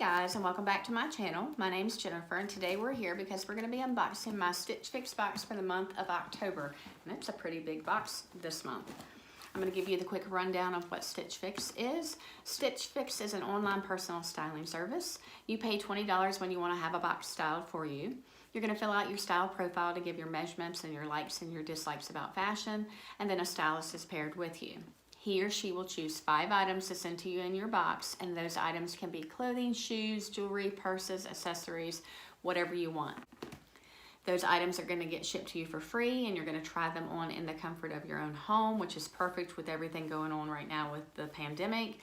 guys, and welcome back to my channel. My name's Jennifer, and today we're here because we're going to be unboxing my Stitch Fix box for the month of October. And it's a pretty big box this month. I'm going to give you the quick rundown of what Stitch Fix is. Stitch Fix is an online personal styling service. You pay $20 when you want to have a box styled for you. You're going to fill out your style profile to give your measurements and your likes and your dislikes about fashion, and then a stylist is paired with you. He or she will choose 5 items to send to you in your box, and those items can be clothing, shoes, jewelry, purses, accessories, whatever you want. Those items are going to get shipped to you for free, and you're going to try them on in the comfort of your own home, which is perfect with everything going on right now with the pandemic.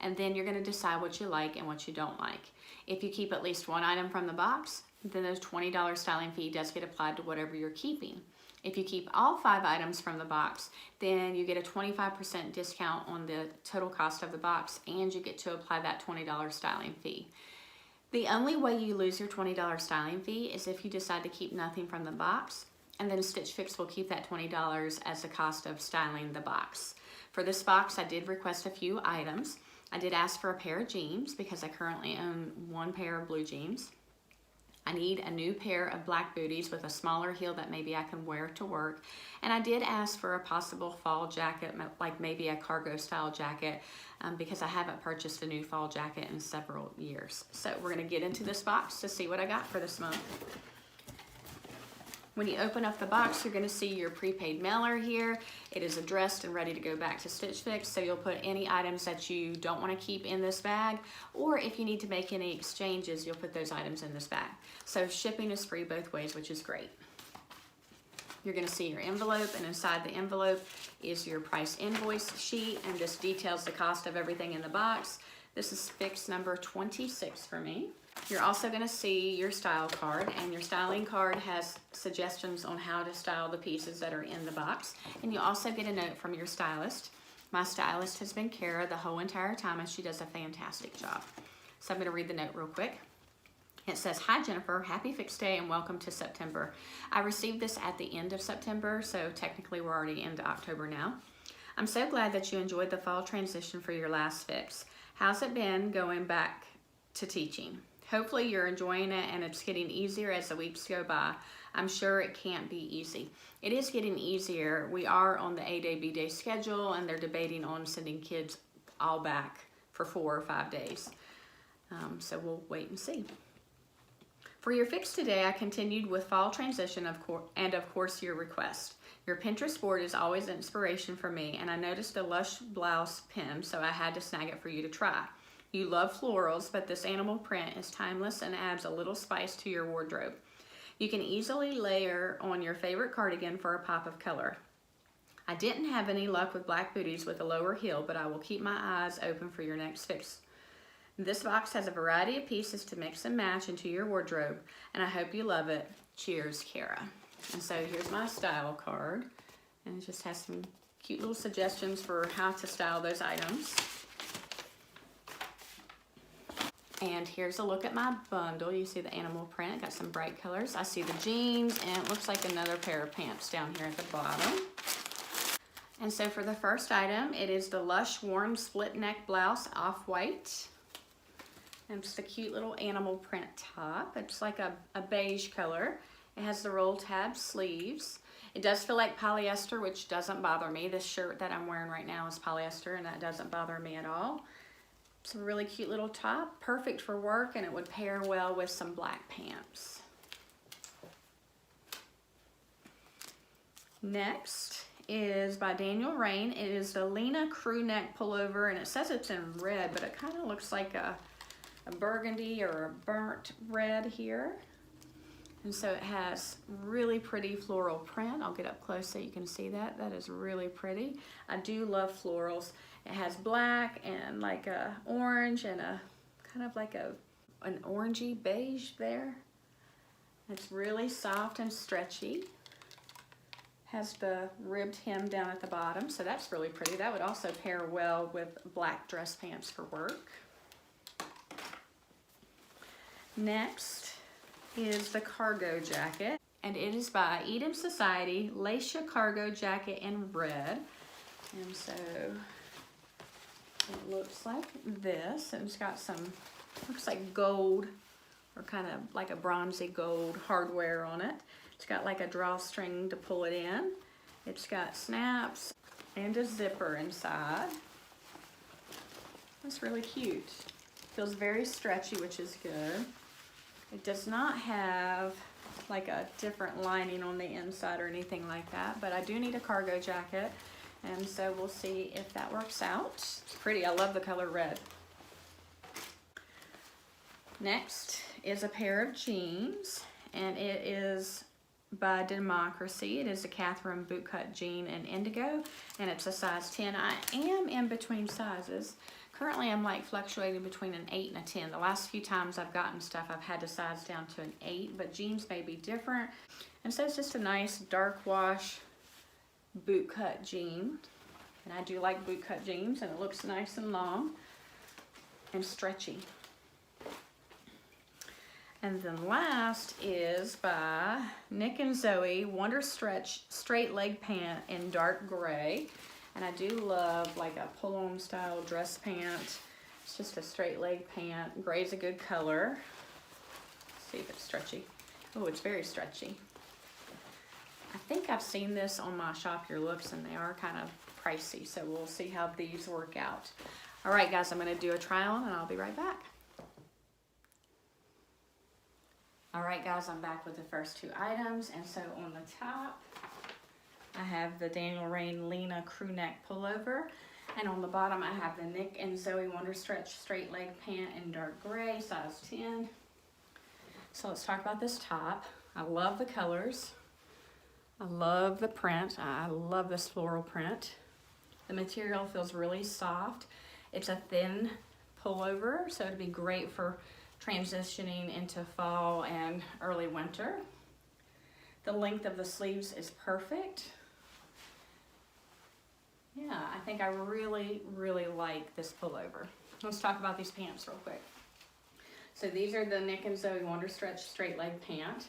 And then you're going to decide what you like and what you don't like. If you keep at least 1 item from the box, then those $20 styling fee does get applied to whatever you're keeping. If you keep all 5 items from the box, then you get a 25% discount on the total cost of the box, and you get to apply that $20 styling fee. The only way you lose your $20 styling fee is if you decide to keep nothing from the box, and then Stitch Fix will keep that $20 as the cost of styling the box. For this box, I did request a few items. I did ask for a pair of jeans because I currently own 1 pair of blue jeans. I need a new pair of black booties with a smaller heel that maybe I can wear to work. And I did ask for a possible fall jacket, like maybe a cargo style jacket, because I haven't purchased a new fall jacket in several years. So we're gonna get into this box to see what I got for this month. When you open up the box, you're gonna see your prepaid mailer here. It is addressed and ready to go back to Stitch Fix, so you'll put any items that you don't wanna keep in this bag, or if you need to make any exchanges, you'll put those items in this bag. So shipping is free both ways, which is great. You're gonna see your envelope, and inside the envelope is your price invoice sheet, and this details the cost of everything in the box. This is Fix number 26 for me. You're also going to see your style card, and your styling card has suggestions on how to style the pieces that are in the box. And you also get a note from your stylist. My stylist has been Kara the whole entire time, and she does a fantastic job. So I'm going to read the note real quick. It says, "Hi Jennifer, happy Fix Day and welcome to September. I received this at the end of September, so technically we're already into October now. I'm so glad that you enjoyed the fall transition for your last fix. How's it been going back to teaching? Hopefully you're enjoying it and it's getting easier as the weeks go by. I'm sure it can't be easy. It is getting easier. We are on the A-Day, B-Day schedule, and they're debating on sending kids all back for 4 or 5 days. So we'll wait and see. For your fix today, I continued with fall transition and of course your request. Your Pinterest board is always an inspiration for me, and I noticed a Lush blouse pin, so I had to snag it for you to try. You love florals, but this animal print is timeless and adds a little spice to your wardrobe. You can easily layer on your favorite cardigan for a pop of color. I didn't have any luck with black booties with a lower heel, but I will keep my eyes open for your next fix. This box has a variety of pieces to mix and match into your wardrobe, and I hope you love it. Cheers, Kara." And so here's my style card, and it just has some cute little suggestions for how to style those items. And here's a look at my bundle. You see the animal print, got some bright colors. I see the jeans, and it looks like another pair of pants down here at the bottom. And so for the first item, it is the Lush warm split neck blouse, off-white. And it's the cute little animal print top. It's like a beige color. It has the roll tab sleeves. It does feel like polyester, which doesn't bother me. This shirt that I'm wearing right now is polyester, and that doesn't bother me at all. It's a really cute little top, perfect for work, and it would pair well with some black pants. Next is by Rainn. It is the Lyna crew neck pullover, and it says it's in red, but it kind of looks like a burgundy or a burnt red here. And so it has really pretty floral print. I'll get up close so you can see that. That is really pretty. I do love florals. It has black and like a orange and a kind of like an orangey beige there. It's really soft and stretchy. Has the ribbed hem down at the bottom, so that's really pretty. That would also pair well with black dress pants for work. Next is the cargo jacket, and it is by Eden Society, Laysha cargo jacket in red. And so it looks like this, and it's got some looks like gold, or kind of like a bronzy gold hardware on it. It's got like a drawstring to pull it in. It's got snaps and a zipper inside. That's really cute. Feels very stretchy, which is good. It does not have like a different lining on the inside or anything like that, but I do need a cargo jacket, and so we'll see if that works out. It's pretty. I love the color red. Next is a pair of jeans, and it is by Democracy. It is a Kathryn bootcut jean in indigo, and it's a size 10. I am in between sizes. Currently, I'm like fluctuating between an 8 and a 10. The last few times I've gotten stuff, I've had to size down to an 8, but jeans may be different. And so it's just a nice dark wash bootcut jean. And I do like bootcut jeans, and it looks nice and long and stretchy. And then last is by Nick and Zoe, Wonderstretch straight leg pant in dark gray. And I do love like a pull-on style dress pant. It's just a straight leg pant. Gray's a good color. Let's see if it's stretchy. Oh, it's very stretchy. I think I've seen this on my Shop Your Looks, and they are kind of pricey. So we'll see how these work out. All right, guys, I'm gonna do a try on, and I'll be right back. All right, guys, I'm back with the first two items. And so on the top, I have the Rainn Lyna crew neck pullover. And on the bottom, I have the Nick and Zoe Wonderstretch straight leg pant in dark gray, size 10. So let's talk about this top. I love the colors. I love the print. I love this floral print. The material feels really soft. It's a thin pullover, so it'd be great for transitioning into fall and early winter. The length of the sleeves is perfect. Yeah, I think I really, really like this pullover. Let's talk about these pants real quick. So these are the Nick and Zoe Wonderstretch straight leg pant.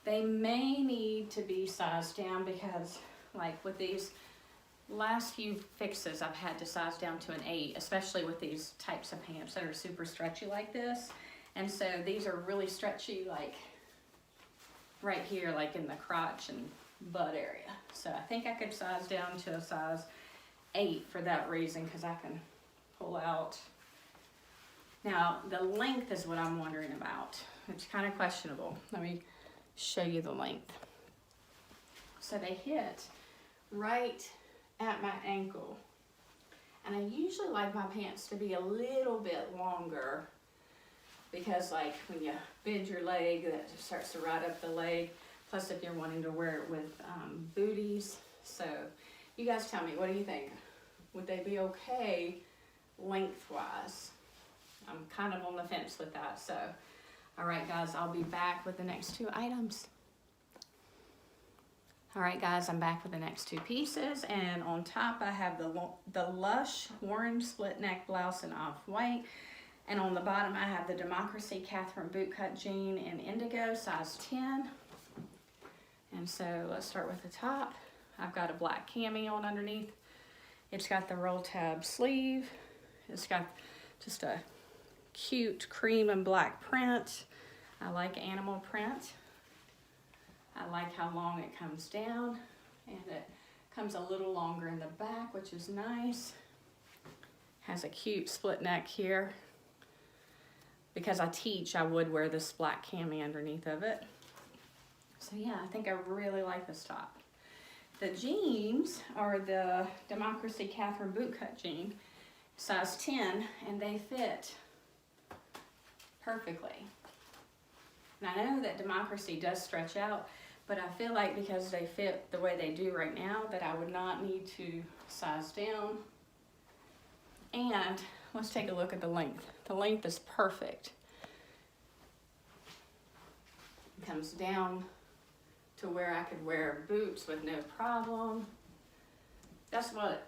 They may need to be sized down because, like with these last few fixes, I've had to size down to an 8, especially with these types of pants that are super stretchy like this. And so these are really stretchy, like right here, like in the crotch and butt area. So I think I could size down to a size 8 for that reason, because I can pull out. Now, the length is what I'm wondering about. It's kind of questionable. Let me show you the length. So they hit right at my ankle. And I usually like my pants to be a little bit longer, because like when you bend your leg, that just starts to ride up the leg. Plus if you're wanting to wear it with booties. So you guys tell me, what do you think? Would they be okay lengthwise? I'm kind of on the fence with that. So, all right guys, I'll be back with the next two items. All right guys, I'm back with the next two pieces, and on top I have the Lush Warren split neck blouse in off-white, and on the bottom I have the Democracy Kathryn bootcut jean in indigo, size 10. And so let's start with the top. I've got a black cami on underneath. It's got the roll tab sleeve. It's got just a cute cream and black print. I like animal print. I like how long it comes down, and it comes a little longer in the back, which is nice. Has a cute split neck here. Because I teach, I would wear this black cami underneath of it. So yeah, I think I really like this top. The jeans are the Democracy Kathryn bootcut jean, size 10, and they fit perfectly. And I know that Democracy does stretch out, but I feel like because they fit the way they do right now, that I would not need to size down. And let's take a look at the length. The length is perfect. It comes down to where I could wear boots with no problem. That's what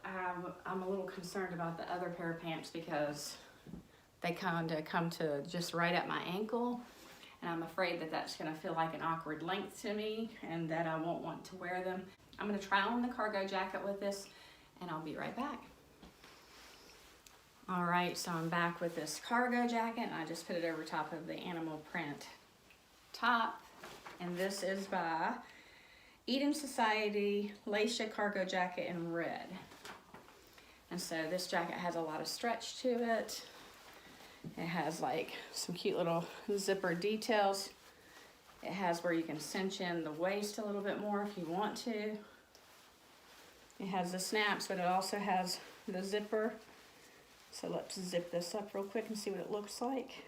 I'm a little concerned about the other pair of pants, because they kind of come to just right at my ankle. And I'm afraid that that's gonna feel like an awkward length to me and that I won't want to wear them. I'm gonna try on the cargo jacket with this, and I'll be right back. All right, so I'm back with this cargo jacket, and I just put it over top of the animal print top. And this is by Eden Society Laysha cargo jacket in red. And so this jacket has a lot of stretch to it. It has like some cute little zipper details. It has where you can cinch in the waist a little bit more if you want to. It has the snaps, but it also has the zipper. So let's zip this up real quick and see what it looks like.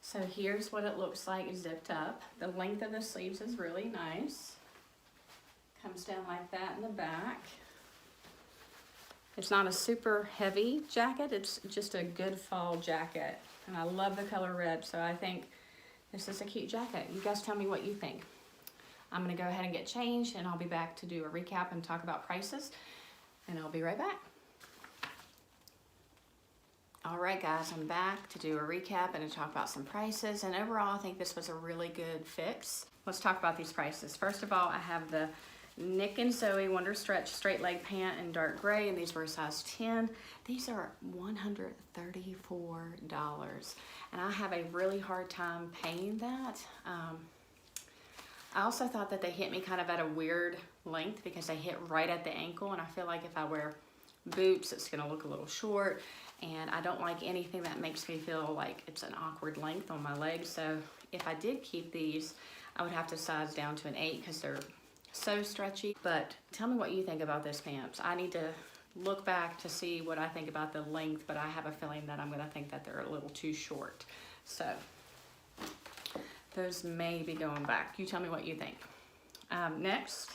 So here's what it looks like zipped up. The length of the sleeves is really nice. Comes down like that in the back. It's not a super heavy jacket, it's just a good fall jacket. And I love the color red, so I think this is a cute jacket. You guys tell me what you think. I'm gonna go ahead and get changed, and I'll be back to do a recap and talk about prices, and I'll be right back. All right, guys, I'm back to do a recap and to talk about some prices. And overall, I think this was a really good fix. Let's talk about these prices. First of all, I have the Nick and Zoe Wonderstretch straight leg pant in dark gray, and these were a size 10. These are $134, and I have a really hard time paying that. I also thought that they hit me kind of at a weird length because they hit right at the ankle, and I feel like if I wear boots, it's gonna look a little short, and I don't like anything that makes me feel like it's an awkward length on my legs. So if I did keep these, I would have to size down to an 8 because they're so stretchy. But tell me what you think about this pants. I need to look back to see what I think about the length, but I have a feeling that I'm gonna think that they're a little too short. So those may be going back. You tell me what you think. Next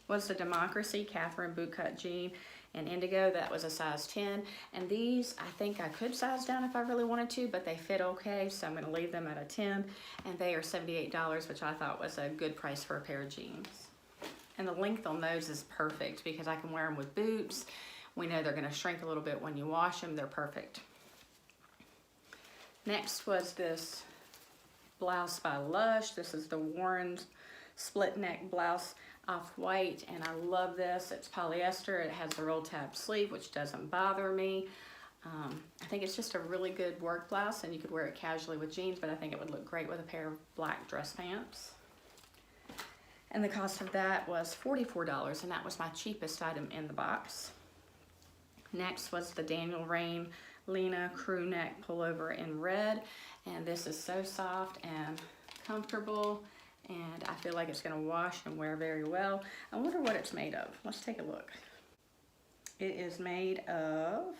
was the Democracy Kathryn bootcut jean in indigo. That was a size 10, and these I think I could size down if I really wanted to, but they fit okay, so I'm going to leave them at a 10, and they are $78, which I thought was a good price for a pair of jeans. And the length on those is perfect because I can wear them with boots. We know they're going to shrink a little bit when you wash them. They're perfect. Next was this blouse by Lush. This is the Warren split neck blouse, off-white, and I love this. It's polyester. It has the roll tab sleeve, which doesn't bother me. I think it's just a really good work blouse, and you could wear it casually with jeans, but I think it would look great with a pair of black dress pants. And the cost of that was $44, and that was my cheapest item in the box. Next was the Rainn Lyna crew neck pullover in red, and this is so soft and comfortable, and I feel like it's gonna wash and wear very well. I wonder what it's made of. Let's take a look. It is made of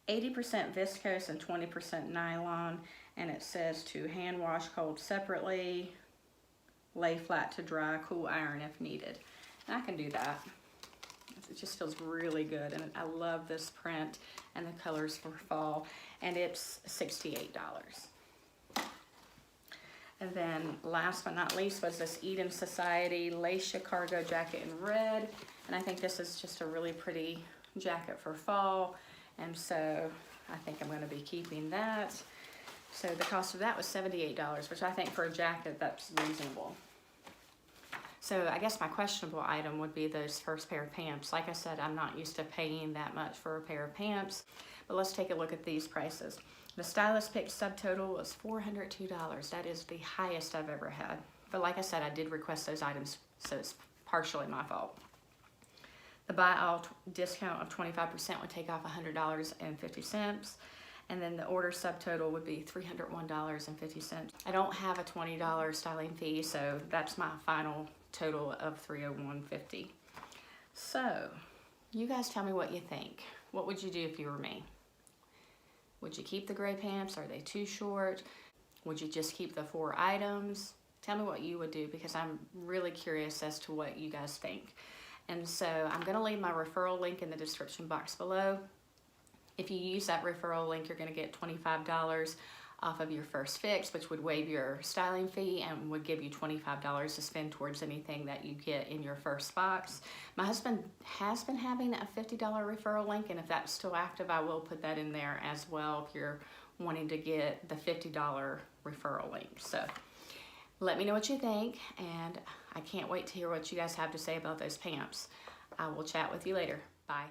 80% viscose and 20% nylon, and it says to hand wash cold separately, lay flat to dry, cool iron if needed. And I can do that. It just feels really good, and I love this print and the colors for fall, and it's $68. And then last but not least was this Eden Society Laysha cargo jacket in red. And I think this is just a really pretty jacket for fall. And so I think I'm gonna be keeping that. So the cost of that was $78, which I think for a jacket, that's reasonable. So I guess my questionable item would be those first pair of pants. Like I said, I'm not used to paying that much for a pair of pants, but let's take a look at these prices. The stylist picked subtotal was $402. That is the highest I've ever had. But like I said, I did request those items, so it's partially my fault. The buy all discount of 25% would take off $100.50. And then the order subtotal would be $301.50. I don't have a $20 styling fee, so that's my final total of $301.50. So, you guys tell me what you think. What would you do if you were me? Would you keep the gray pants? Are they too short? Would you just keep the 4 items? Tell me what you would do, because I'm really curious as to what you guys think. And so I'm gonna leave my referral link in the description box below. If you use that referral link, you're gonna get $25 off of your first fix, which would waive your styling fee and would give you $25 to spend towards anything that you get in your first box. My husband has been having a $50 referral link, and if that's still active, I will put that in there as well if you're wanting to get the $50 referral link. So let me know what you think, and I can't wait to hear what you guys have to say about those pants. I will chat with you later. Bye.